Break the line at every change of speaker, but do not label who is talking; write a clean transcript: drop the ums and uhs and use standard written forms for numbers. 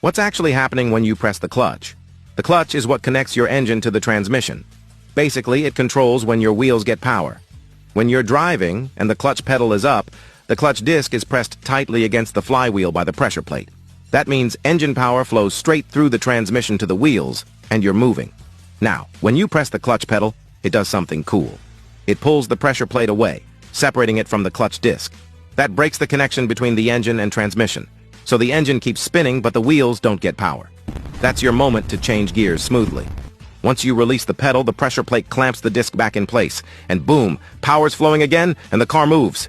What's actually happening when you press the clutch? The clutch is what connects your engine to the transmission. Basically, it controls when your wheels get power. When you're driving and the clutch pedal is up, the clutch disc is pressed tightly against the flywheel by the pressure plate. That means engine power flows straight through the transmission to the wheels, and you're moving. Now, when you press the clutch pedal, it does something cool. It pulls the pressure plate away, separating it from the clutch disc. That breaks the connection between the engine and transmission. So the engine keeps spinning, but the wheels don't get power. That's your moment to change gears smoothly. Once you release the pedal, the pressure plate clamps the disc back in place, and boom, power's flowing again, and the car moves.